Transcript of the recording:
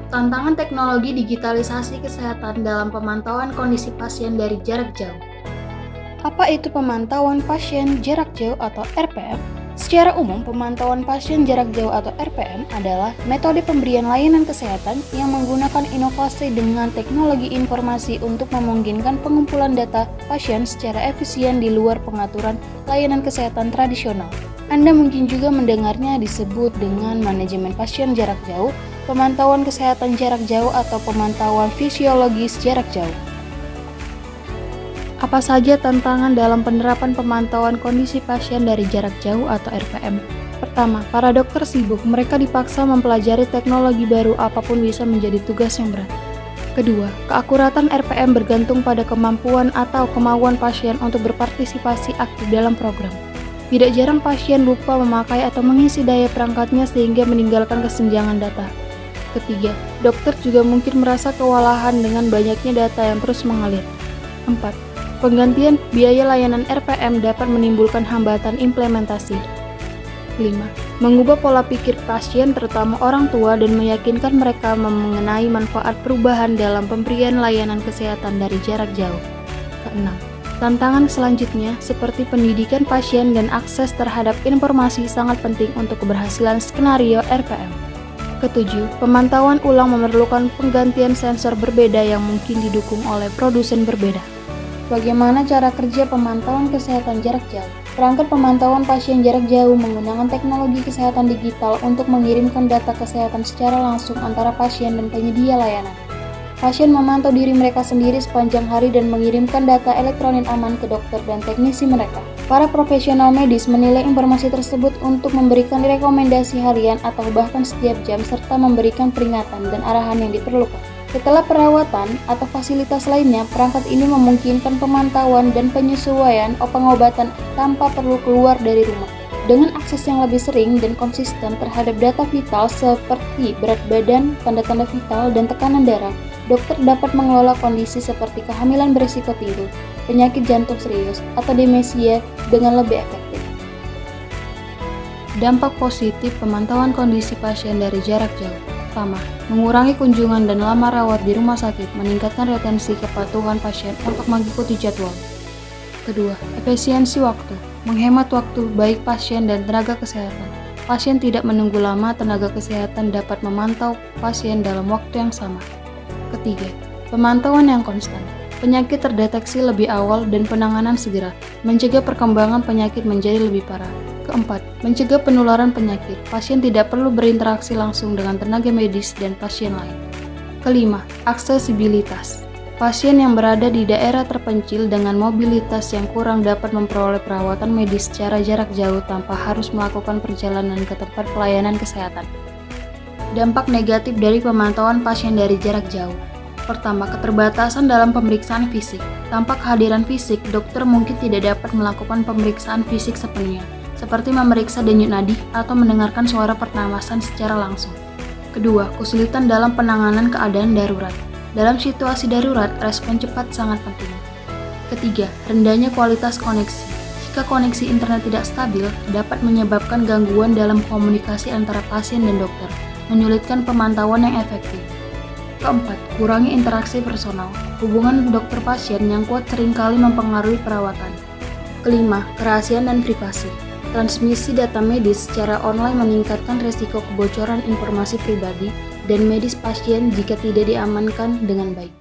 Tantangan teknologi digitalisasi kesehatan dalam pemantauan kondisi pasien dari jarak jauh. Apa itu pemantauan pasien jarak jauh atau RPM? Secara umum, pemantauan pasien jarak jauh atau RPM adalah metode pemberian layanan kesehatan yang menggunakan inovasi dengan teknologi informasi untuk memungkinkan pengumpulan data pasien secara efisien di luar pengaturan layanan kesehatan tradisional. Anda mungkin juga mendengarnya disebut dengan manajemen pasien jarak jauh, pemantauan kesehatan jarak jauh atau pemantauan fisiologis jarak jauh. Apa saja tantangan dalam penerapan pemantauan kondisi pasien dari jarak jauh atau RPM? Pertama, para dokter sibuk, mereka dipaksa mempelajari teknologi baru apapun bisa menjadi tugas yang berat. Kedua, keakuratan RPM bergantung pada kemampuan atau kemauan pasien untuk berpartisipasi aktif dalam program. Tidak jarang pasien lupa memakai atau mengisi daya perangkatnya sehingga meninggalkan kesenjangan data. Ketiga, dokter juga mungkin merasa kewalahan dengan banyaknya data yang terus mengalir. 4. Penggantian biaya layanan RPM dapat menimbulkan hambatan implementasi. 5. Mengubah pola pikir pasien terutama orang tua dan meyakinkan mereka mengenai manfaat perubahan dalam pemberian layanan kesehatan dari jarak jauh. 6. Tantangan selanjutnya seperti pendidikan pasien dan akses terhadap informasi sangat penting untuk keberhasilan skenario RPM. 7. Pemantauan ulang memerlukan penggantian sensor berbeda yang mungkin didukung oleh produsen berbeda. Bagaimana cara kerja pemantauan kesehatan jarak jauh? Perangkat pemantauan pasien jarak jauh menggunakan teknologi kesehatan digital untuk mengirimkan data kesehatan secara langsung antara pasien dan penyedia layanan. Pasien memantau diri mereka sendiri sepanjang hari dan mengirimkan data elektronik aman ke dokter dan teknisi mereka. Para profesional medis menilai informasi tersebut untuk memberikan rekomendasi harian atau bahkan setiap jam serta memberikan peringatan dan arahan yang diperlukan. Setelah perawatan atau fasilitas lainnya, perangkat ini memungkinkan pemantauan dan penyesuaian pengobatan tanpa perlu keluar dari rumah. Dengan akses yang lebih sering dan konsisten terhadap data vital seperti berat badan, tanda-tanda vital, dan tekanan darah, dokter dapat mengelola kondisi seperti kehamilan berisiko tinggi, penyakit jantung serius, atau demensia dengan lebih efektif. Dampak positif pemantauan kondisi pasien dari jarak jauh. Pertama, mengurangi kunjungan dan lama rawat di rumah sakit, meningkatkan retensi kepatuhan pasien untuk mengikuti jadwal. Kedua, efisiensi waktu, menghemat waktu baik pasien dan tenaga kesehatan. Pasien tidak menunggu lama, tenaga kesehatan dapat memantau pasien dalam waktu yang sama. Ketiga, pemantauan yang konstan. Penyakit terdeteksi lebih awal dan penanganan segera, mencegah perkembangan penyakit menjadi lebih parah. Keempat, mencegah penularan penyakit. Pasien tidak perlu berinteraksi langsung dengan tenaga medis dan pasien lain. Kelima, aksesibilitas. Pasien yang berada di daerah terpencil dengan mobilitas yang kurang dapat memperoleh perawatan medis secara jarak jauh tanpa harus melakukan perjalanan ke tempat pelayanan kesehatan. Dampak negatif dari pemantauan pasien dari jarak jauh. Pertama, keterbatasan dalam pemeriksaan fisik. Tanpa kehadiran fisik, dokter mungkin tidak dapat melakukan pemeriksaan fisik sepenuhnya, seperti memeriksa denyut nadi atau mendengarkan suara pernapasan secara langsung. Kedua, kesulitan dalam penanganan keadaan darurat. Dalam situasi darurat, respon cepat sangat penting. Ketiga, rendahnya kualitas koneksi. Jika koneksi internet tidak stabil, dapat menyebabkan gangguan dalam komunikasi antara pasien dan dokter, menyulitkan pemantauan yang efektif. Keempat, kurangi interaksi personal. Hubungan dokter-pasien yang kuat seringkali mempengaruhi perawatan. Kelima, kerahasiaan dan privasi. Transmisi data medis secara online meningkatkan risiko kebocoran informasi pribadi dan medis pasien jika tidak diamankan dengan baik.